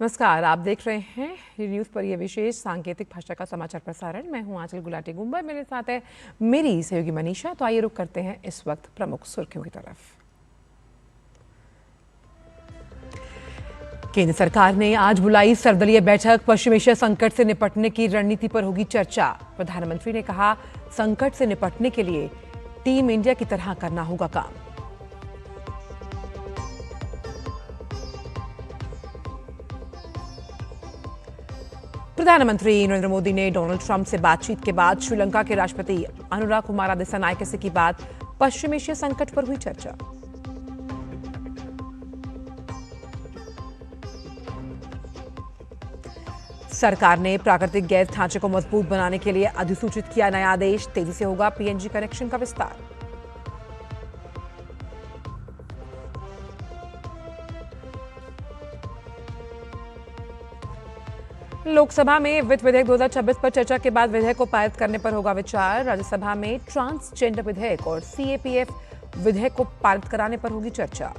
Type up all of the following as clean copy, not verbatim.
नमस्कार, आप देख रहे हैं न्यूज पर यह विशेष सांकेतिक भाषा का समाचार प्रसारण। मैं हूं आंचल गुलाटी गुंबर, मेरे साथ है मेरी सहयोगी मनीषा। तो आइए रुक करते हैं इस वक्त प्रमुख सुर्खियों की तरफ। केंद्र सरकार ने आज बुलाई सर्वदलीय बैठक। पश्चिम एशिया संकट से निपटने की रणनीति पर होगी चर्चा। प्रधानमंत्री ने कहा, संकट से निपटने के लिए टीम इंडिया की तरह करना होगा काम। प्रधानमंत्री नरेंद्र मोदी ने डोनाल्ड ट्रंप से बातचीत के बाद श्रीलंका के राष्ट्रपति अनुरा कुमारा दिसानायके से की बात। पश्चिम एशिया संकट पर हुई चर्चा। सरकार ने प्राकृतिक गैस ढांचे को मजबूत बनाने के लिए अधिसूचित किया नया आदेश। तेजी से होगा पीएनजी कनेक्शन का विस्तार। लोकसभा में वित्त विधेयक 2026 पर चर्चा के बाद विधेयक को पारित करने पर होगा विचार। राज्यसभा में ट्रांसजेंडर विधेयक और सीएपीएफ विधेयक को पारित कराने पर होगी चर्चा।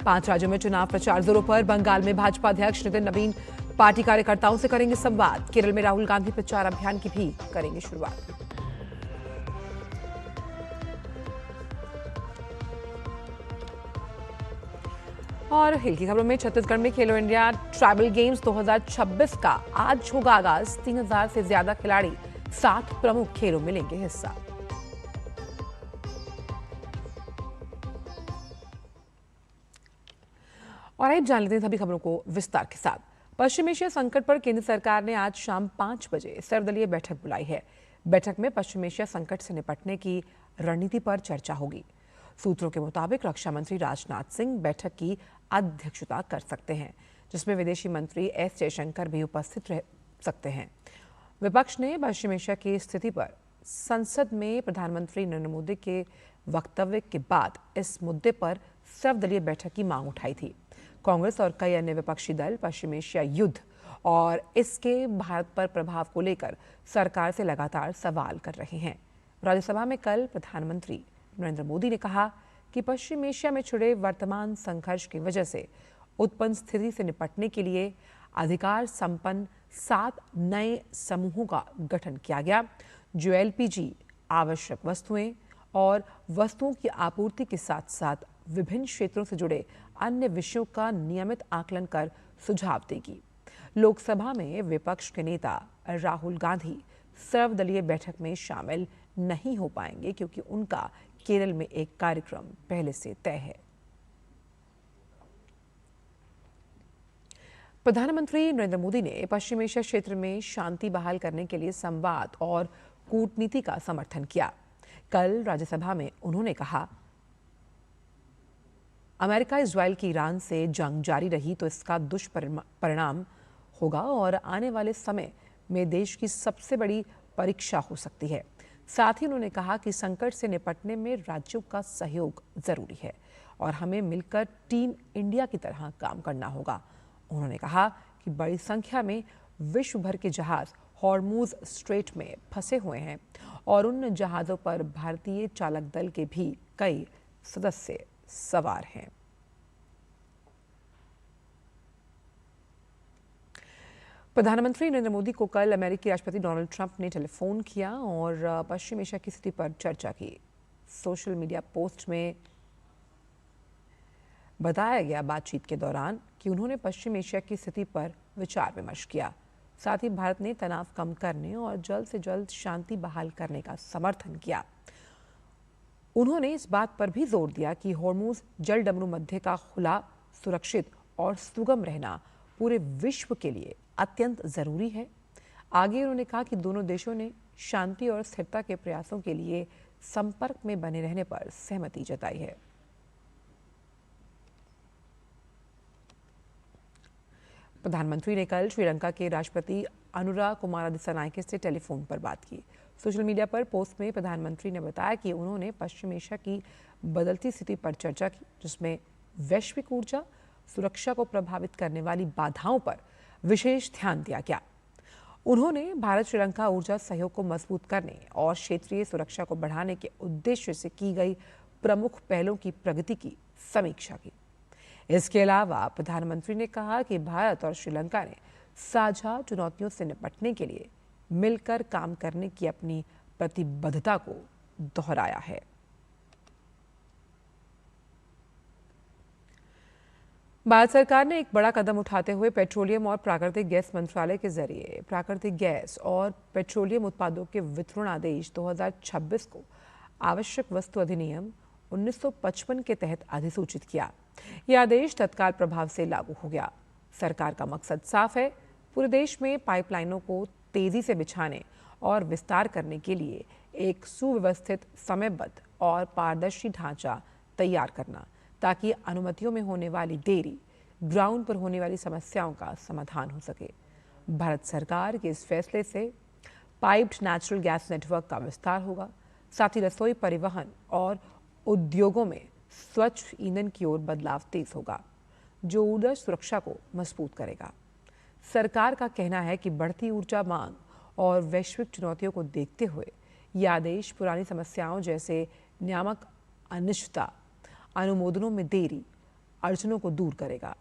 पांच राज्यों में चुनाव प्रचार जोरों पर। बंगाल में भाजपा अध्यक्ष नितिन नवीन पार्टी कार्यकर्ताओं से करेंगे संवाद। केरल में राहुल गांधी प्रचार अभियान की भी करेंगे शुरुआत। और खेल की खबरों में, छत्तीसगढ़ में खेलो इंडिया ट्राइबल गेम्स 2026 का आज होगा आगाज। 3000 से ज्यादा खिलाड़ी 7 प्रमुख खेलों में लेंगे हिस्सा। और आइए जान लेते हैं सभी खबरों को विस्तार के साथ। पश्चिम एशिया संकट पर केंद्र सरकार ने आज शाम 5 बजे सर्वदलीय बैठक बुलाई है। बैठक में पश्चिम एशिया संकट से निपटने की रणनीति पर चर्चा होगी। सूत्रों के मुताबिक रक्षा मंत्री राजनाथ सिंह बैठक की अध्यक्षता कर सकते हैं, जिसमें विदेशी मंत्री एस जयशंकर भी उपस्थित रह सकते हैं। विपक्ष ने पश्चिम एशिया की स्थिति पर संसद में प्रधानमंत्री नरेंद्र मोदी के वक्तव्य के बाद इस मुद्दे पर सर्वदलीय बैठक की मांग उठाई थी। कांग्रेस और कई अन्य विपक्षी दल पश्चिम एशिया युद्ध और इसके भारत पर प्रभाव को लेकर सरकार से लगातार सवाल कर रहे हैं। राज्यसभा में कल प्रधानमंत्री नरेंद्र मोदी ने कहा कि पश्चिम एशिया में छिड़े वर्तमान संघर्ष की वजह से उत्पन्न स्थिति से निपटने के लिए अधिकार संपन्न 7 नए समूहों का गठन किया गया, जो एलपीजी, आवश्यक वस्तुएं और वस्तुओं की आपूर्ति के साथ साथ विभिन्न क्षेत्रों से जुड़े अन्य विषयों का नियमित आकलन कर सुझाव देगी। लोकसभा में विपक्ष के नेता राहुल गांधी सर्वदलीय बैठक में शामिल नहीं हो पाएंगे, क्योंकि उनका केरल में एक कार्यक्रम पहले से तय है। प्रधानमंत्री नरेंद्र मोदी ने पश्चिम एशिया क्षेत्र में शांति बहाल करने के लिए संवाद और कूटनीति का समर्थन किया। कल राज्यसभा में उन्होंने कहा, अमेरिका इजरायल की ईरान से जंग जारी रही तो इसका दुष्परिणाम होगा और आने वाले समय में देश की सबसे बड़ी परीक्षा हो सकती है। साथ ही उन्होंने कहा कि संकट से निपटने में राज्यों का सहयोग जरूरी है और हमें मिलकर टीम इंडिया की तरह काम करना होगा। उन्होंने कहा कि बड़ी संख्या में विश्व भर के जहाज हॉर्मुज स्ट्रेट में फंसे हुए हैं और उन जहाजों पर भारतीय चालक दल के भी कई सदस्य सवार हैं। प्रधानमंत्री नरेंद्र मोदी को कल अमेरिकी राष्ट्रपति डोनाल्ड ट्रंप ने टेलीफोन किया और पश्चिम एशिया की स्थिति पर चर्चा की। सोशल मीडिया पोस्ट में बताया गया बातचीत के दौरान कि उन्होंने पश्चिम एशिया की स्थिति पर विचार विमर्श किया। साथ ही भारत ने तनाव कम करने और जल्द से जल्द शांति बहाल करने का समर्थन किया। उन्होंने इस बात पर भी जोर दिया कि हॉर्मुज जल डमरू मध्य का खुला, सुरक्षित और सुगम रहना पूरे विश्व के लिए अत्यंत जरूरी है। आगे उन्होंने कहा कि दोनों देशों ने शांति और स्थिरता के प्रयासों के लिए संपर्क में बने रहने पर सहमति जताई है। प्रधानमंत्री ने कल श्रीलंका के राष्ट्रपति अनुरा कुमारा दिसानायके से टेलीफोन पर बात की। सोशल मीडिया पर पोस्ट में प्रधानमंत्री ने बताया कि उन्होंने पश्चिम एशिया की बदलती स्थिति पर चर्चा की, जिसमें वैश्विक ऊर्जा सुरक्षा को प्रभावित करने वाली बाधाओं पर विशेष ध्यान दिया गया। उन्होंने भारत श्रीलंका ऊर्जा सहयोग को मजबूत करने और क्षेत्रीय सुरक्षा को बढ़ाने के उद्देश्य से की गई प्रमुख पहलों की प्रगति की समीक्षा की। इसके अलावा प्रधानमंत्री ने कहा कि भारत और श्रीलंका ने साझा चुनौतियों से निपटने के लिए मिलकर काम करने की अपनी प्रतिबद्धता को दोहराया है। भारत सरकार ने एक बड़ा कदम उठाते हुए पेट्रोलियम और प्राकृतिक गैस मंत्रालय के जरिए प्राकृतिक गैस और पेट्रोलियम उत्पादों के वितरण आदेश 2026 को आवश्यक वस्तु अधिनियम 1955 के तहत अधिसूचित किया। यह आदेश तत्काल प्रभाव से लागू हो गया। सरकार का मकसद साफ है, पूरे देश में पाइपलाइनों को तेजी से बिछाने और विस्तार करने के लिए एक सुव्यवस्थित, समयबद्ध और पारदर्शी ढांचा तैयार करना, ताकि अनुमतियों में होने वाली देरी, ग्राउंड पर होने वाली समस्याओं का समाधान हो सके। भारत सरकार के इस फैसले से पाइप्ड नेचुरल गैस नेटवर्क का विस्तार होगा, साथ ही रसोई, परिवहन और उद्योगों में स्वच्छ ईंधन की ओर बदलाव तेज होगा, जो ऊर्जा सुरक्षा को मजबूत करेगा। सरकार का कहना है कि बढ़ती ऊर्जा मांग और वैश्विक चुनौतियों को देखते हुए यह आदेश पुरानी समस्याओं जैसे नियामक अनिश्चितता, अनुमोदनों में देरी, अड़चनों को दूर करेगा।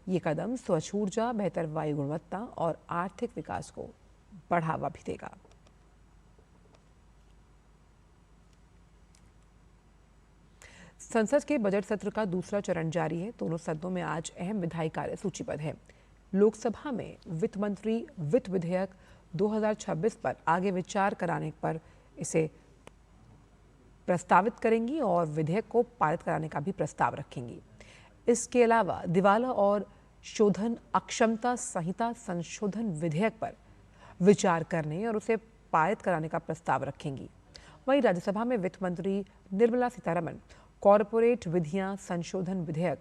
ये कदम स्वच्छ ऊर्जा, बेहतर वायु गुणवत्ता और आर्थिक विकास को बढ़ावा भी देगा। संसद के बजट सत्र का दूसरा चरण जारी है। दोनों सदनों में आज अहम विधायी कार्य सूचीबद्ध है। लोकसभा में वित्त मंत्री वित्त विधेयक 2026 पर आगे विचार कराने पर इसे प्रस्तावित करेंगी और विधेयक को पारित कराने का भी प्रस्ताव रखेंगी। इसके अलावा दिवाला और शोधन अक्षमता संहिता संशोधन विधेयक पर विचार करने और उसे पारित कराने का प्रस्ताव रखेंगी। वहीं राज्यसभा में वित्त मंत्री निर्मला सीतारमण कॉरपोरेट विधियां संशोधन विधेयक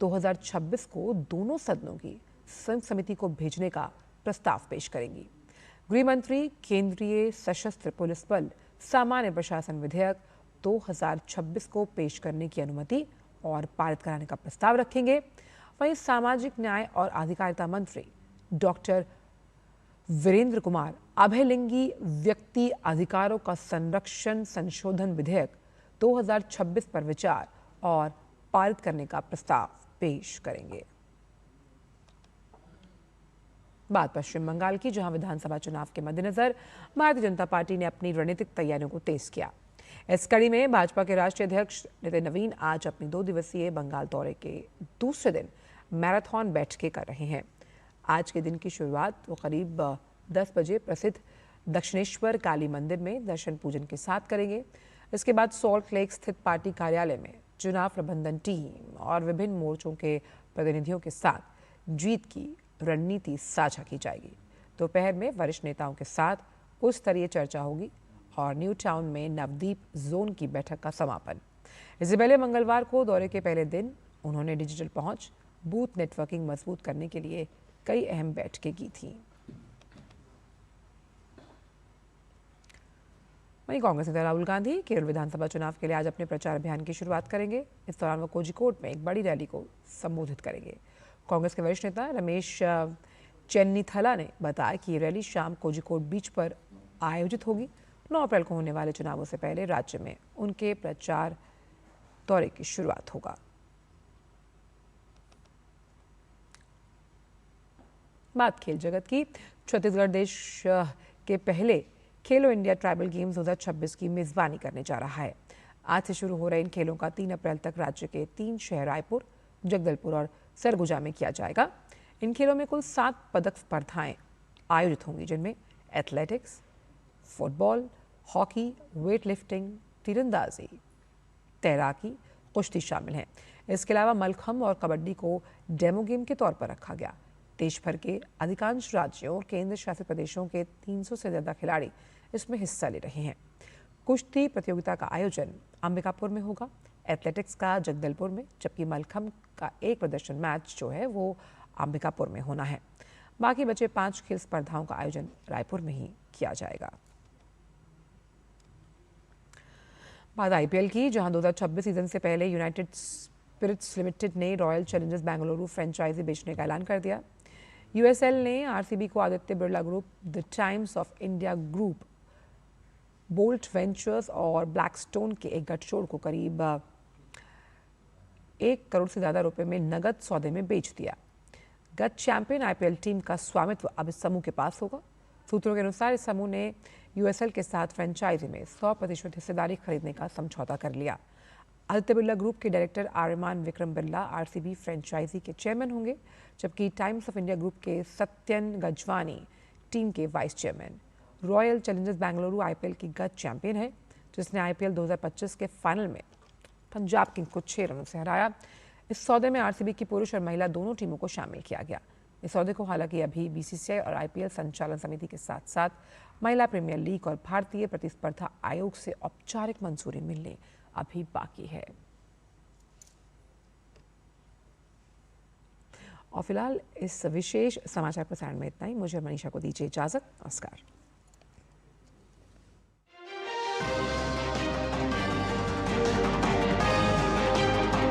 2026 को दोनों सदनों की संयुक्त समिति को भेजने का प्रस्ताव पेश करेंगी। गृह मंत्री केंद्रीय सशस्त्र पुलिस बल सामान्य प्रशासन विधेयक 2026 को पेश करने की अनुमति और पारित कराने का प्रस्ताव रखेंगे। वहीं सामाजिक न्याय और अधिकारिता मंत्री डॉक्टर वीरेंद्र कुमार अभयलिंगी व्यक्ति अधिकारों का संरक्षण संशोधन विधेयक 2026 पर विचार और पारित करने का प्रस्ताव पेश करेंगे। बात पश्चिम बंगाल की, जहां विधानसभा चुनाव के मद्देनजर भारतीय जनता पार्टी ने अपनी रणनीतिक तैयारियों को तेज किया। इस कड़ी में भाजपा के राष्ट्रीय अध्यक्ष नितिन नवीन आज अपनी 2 दिवसीय बंगाल दौरे के दूसरे दिन मैराथन बैठकें कर रहे हैं। आज के दिन की शुरुआत वो करीब 10 बजे प्रसिद्ध दक्षिणेश्वर काली मंदिर में दर्शन पूजन के साथ करेंगे। इसके बाद सॉल्ट लेक स्थित पार्टी कार्यालय में चुनाव प्रबंधन टीम और विभिन्न मोर्चों के प्रतिनिधियों के साथ जीत की रणनीति साझा की जाएगी। दोपहर में वरिष्ठ नेताओं के साथ उच्च स्तरीय चर्चा होगी और न्यू टाउन में नवदीप जोन की बैठक का समापन। इससे पहले मंगलवार को दौरे के पहले दिन उन्होंने डिजिटल पहुंच, बूथ नेटवर्किंग मजबूत करने के लिए कई अहम बैठकें की थीं। वहीं कांग्रेस नेता राहुल गांधी केरल विधानसभा चुनाव के लिए आज अपने प्रचार अभियान की शुरुआत करेंगे। इस दौरान वो कोझिकोड में एक बड़ी रैली को संबोधित करेंगे। कांग्रेस के वरिष्ठ नेता रमेश चेन्नीथला ने बताया कि ये रैली शाम कोझिकोड बीच पर आयोजित होगी। 9 अप्रैल को होने वाले चुनावों से पहले राज्य में उनके प्रचार दौरे की शुरुआत होगा। बात खेल जगत की, छत्तीसगढ़ देश के पहले खेलो इंडिया ट्राइबल गेम्स 2026 की मेजबानी करने जा रहा है। आज से शुरू हो रहे इन खेलों का 3 अप्रैल तक राज्य के 3 शहर रायपुर, जगदलपुर और सरगुजा में किया जाएगा। इन खेलों में कुल 7 पदक स्पर्धाएं आयोजित होंगी, जिनमें athletics, football, hockey, weight lifting, तीरंदाजी, तैराकी, कुश्ती शामिल हैं। इसके अलावा मलखम्ब और कबड्डी को डेमो गेम के तौर पर रखा गया। देश भर के अधिकांश राज्यों और केंद्र शासित प्रदेशों के 300 से ज्यादा खिलाड़ी इसमें हिस्सा ले रहे हैं। कुश्ती प्रतियोगिता का आयोजन अंबिकापुर में होगा, एथलेटिक्स का जगदलपुर में, जबकि मलखम्ब का एक प्रदर्शन मैच जो है वो अंबिकापुर में होना है। बाकी बचे 5 खेल स्पर्धाओं का आयोजन रायपुर में ही किया जाएगा। बात आईपीएल की, जहां 2026 सीजन से पहले यूनाइटेड स्पिरिट्स लिमिटेड ने रॉयल चैलेंजर्स बेंगलुरु फ्रेंचाइजी बेचने का ऐलान कर दिया। यूएसएल ने आरसीबी को Aditya Birla group, the times of India group, bolt ventures और ब्लैकस्टोन के एक गठजोड़ को करीब 1 करोड़ से ज़्यादा रुपए में नगद सौदे में बेच दिया। गत चैंपियन आईपीएल टीम का स्वामित्व अब इस समूह के पास होगा। सूत्रों के अनुसार इस समूह ने यूएसएल के साथ फ्रेंचाइजी में 100% हिस्सेदारी खरीदने का समझौता कर लिया। आदित्य बिरला ग्रुप के director Aryaman Vikram Birla RCB franchise के चेयरमैन होंगे, जबकि टाइम्स ऑफ इंडिया ग्रुप के सत्यन गजवानी टीम के vice chairman. Royal Challengers Bengaluru IPL की गत चैंपियन है, जिसने आईपीएल 2025 के फाइनल में पंजाब किंग्स को 6 रनों से हराया। इस सौदे में आरसीबी की पुरुष और महिला दोनों टीमों को शामिल किया गया। इस सौदे को हालांकि अभी बीसीसीआई और आईपीएल संचालन समिति के साथ साथ महिला प्रीमियर लीग और भारतीय प्रतिस्पर्धा आयोग से औपचारिक मंजूरी मिलने अभी बाकी है। और फिलहाल इस विशेष समाचार प्रसारण में इतना ही। मुझे मनीषा को दीजिए इजाजत। नमस्कार।